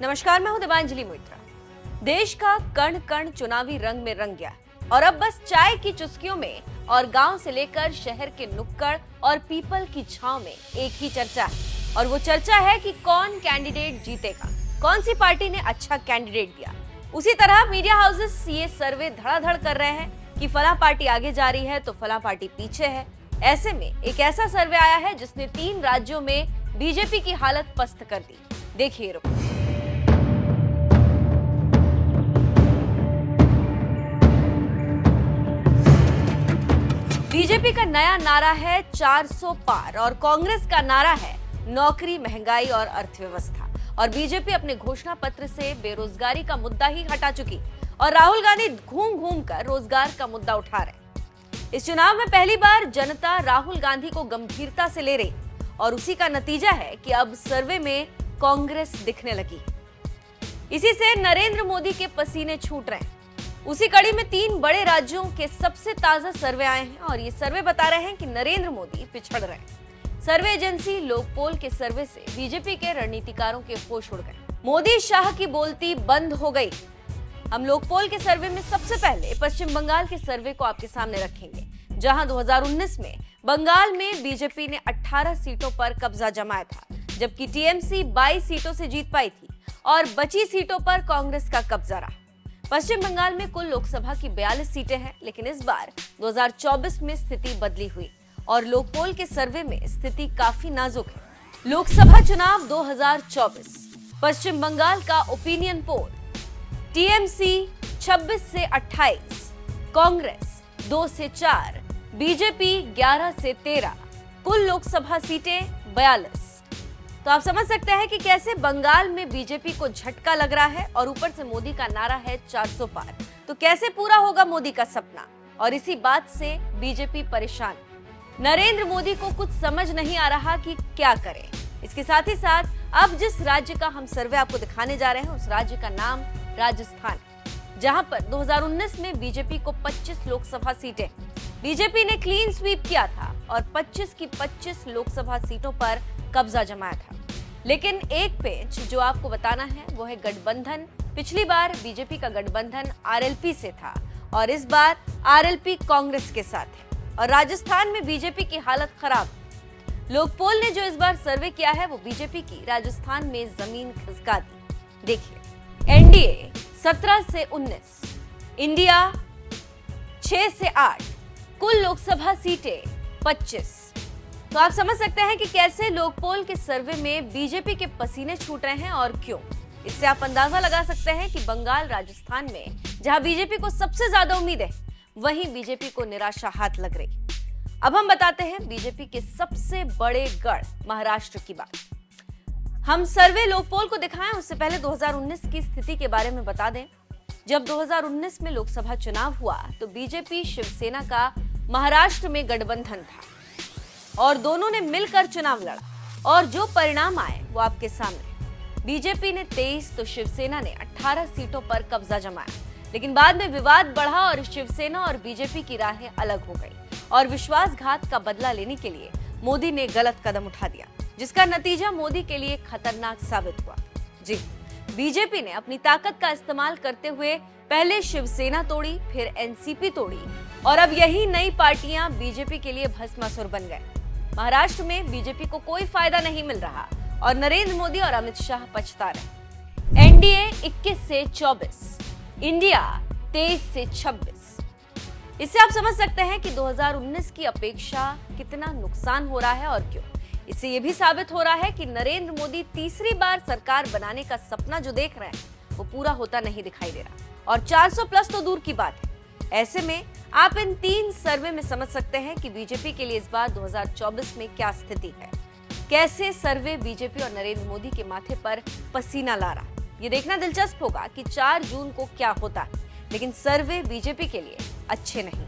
नमस्कार, मैं हूं दिव्यांजलि मोइत्रा। देश का कण कण चुनावी रंग में रंग गया और अब बस चाय की चुस्कियों में और गांव से लेकर शहर के नुक्कड़ और पीपल की छांव में एक ही चर्चा है और वो चर्चा है कि कौन कैंडिडेट जीतेगा, कौन सी पार्टी ने अच्छा कैंडिडेट दिया। उसी तरह मीडिया हाउसेस ये सर्वे धड़ाधड़ कर रहे हैं कि फला पार्टी आगे जा रही है तो फला पार्टी पीछे है। ऐसे में एक ऐसा सर्वे आया है जिसने 3 राज्यों में बीजेपी की हालत पस्त कर दी। देखिए रिपोर्ट। बीजेपी का नया नारा है 400 पार और कांग्रेस का नारा है नौकरी, महंगाई और अर्थव्यवस्था। और बीजेपी अपने घोषणा पत्र से बेरोजगारी का मुद्दा ही हटा चुकी और राहुल गांधी घूम घूम कर रोजगार का मुद्दा उठा रहे। इस चुनाव में पहली बार जनता राहुल गांधी को गंभीरता से ले रही और उसी का नतीजा है कि अब सर्वे में कांग्रेस दिखने लगी। इसी से नरेंद्र मोदी के पसीने छूट रहे हैं। उसी कड़ी में 3 बड़े राज्यों के सबसे ताजा सर्वे आए हैं और ये सर्वे बता रहे हैं कि नरेंद्र मोदी पिछड़ रहे हैं। सर्वे एजेंसी लोकपोल के सर्वे से बीजेपी के रणनीतिकारों के होश उड़ गए। मोदी शाह की बोलती बंद हो गई। हम लोकपोल के सर्वे में सबसे पहले पश्चिम बंगाल के सर्वे को आपके सामने रखेंगे, जहां 2019 में बंगाल में बीजेपी ने 18 सीटों पर कब्जा जमाया था, जबकि टीएमसी 22 सीटों से जीत पाई थी और बची सीटों पर कांग्रेस का कब्जा रहा। पश्चिम बंगाल में कुल लोकसभा की 42 सीटें हैं, लेकिन इस बार 2024 में स्थिति बदली हुई और लोकपोल के सर्वे में स्थिति काफी नाजुक है। लोकसभा चुनाव 2024, पश्चिम बंगाल का ओपिनियन पोल, टीएमसी 26 से 28, कांग्रेस 2 से 4, बीजेपी 11 से 13, कुल लोकसभा सीटें 42। तो आप समझ सकते हैं कि कैसे बंगाल में बीजेपी को झटका लग रहा है और ऊपर से मोदी का नारा है 400 पार। तो कैसे पूरा होगा मोदी का सपना, और इसी बात से बीजेपी परेशान। नरेंद्र मोदी को कुछ समझ नहीं आ रहा कि क्या करें। इसके साथ ही साथ अब जिस राज्य का हम सर्वे आपको दिखाने जा रहे हैं उस राज्य का नाम राजस्थान, जहां पर 2019 में बीजेपी को 25 लोकसभा सीटें, बीजेपी ने क्लीन स्वीप किया था और 25 की 25 लोकसभा सीटों पर कब्जा जमाया था। लेकिन एक पेच जो आपको बताना है वो है गठबंधन। पिछली बार बीजेपी का गठबंधन आरएलपी से था और इस बार आरएलपी कांग्रेस के साथ है और राजस्थान में बीजेपी की हालत खराब। लोकपोल ने जो इस बार सर्वे किया है वो बीजेपी की राजस्थान में जमीन खिसका दी। देखिए, एनडीए 17 से 19, इंडिया 6 से 8, कुल लोकसभा सीटें 25। तो आप समझ सकते हैं कि कैसे लोकपोल के सर्वे में बीजेपी के पसीने छूट रहे हैं और क्यों। इससे आप अंदाजा लगा सकते हैं कि बंगाल, राजस्थान में जहां बीजेपी को सबसे ज्यादा उम्मीद है, वहीं बीजेपी को निराशा हाथ लग रही। अब हम बताते हैं बीजेपी के सबसे बड़े गढ़ महाराष्ट्र की बात। हम सर्वे लोकपोल को दिखाएं उससे पहले 2019 की स्थिति के बारे में बता दें। जब 2019 में लोकसभा चुनाव हुआ तो बीजेपी शिवसेना का महाराष्ट्र में गठबंधन था और दोनों ने मिलकर चुनाव लड़ा और जो परिणाम आए वो आपके सामने। बीजेपी ने 23 तो शिवसेना ने 18 सीटों पर कब्जा जमाया, लेकिन बाद में विवाद बढ़ा और शिवसेना और बीजेपी की राहें अलग हो गई और विश्वासघात का बदला लेने के लिए मोदी ने गलत कदम उठा दिया, जिसका नतीजा मोदी के लिए खतरनाक साबित हुआ। जी, बीजेपी ने अपनी ताकत का इस्तेमाल करते हुए पहले शिवसेना तोड़ी, फिर एनसीपी तोड़ी और अब यही नई पार्टियां बीजेपी के लिए भस्मासुर बन गए। महाराष्ट्र में बीजेपी को कोई फायदा नहीं मिल रहा और नरेंद्र मोदी और अमित शाह पछता रहे। एनडीए 21 से 24, इंडिया 23 से 26। इससे आप समझ सकते हैं कि 2019 की अपेक्षा कितना नुकसान हो रहा है और क्यों। इससे यह भी साबित हो रहा है कि नरेंद्र मोदी तीसरी बार सरकार बनाने का सपना जो देख रहे हैं वो पूरा होता नहीं दिखाई दे रहा और 400 प्लस तो दूर की बात है। ऐसे में आप इन 3 सर्वे में समझ सकते हैं कि बीजेपी के लिए इस बार 2024 में क्या स्थिति है। कैसे सर्वे बीजेपी और नरेंद्र मोदी के माथे पर पसीना ला रहा। ये देखना दिलचस्प होगा कि 4 जून को क्या होता है, लेकिन सर्वे बीजेपी के लिए अच्छे नहीं।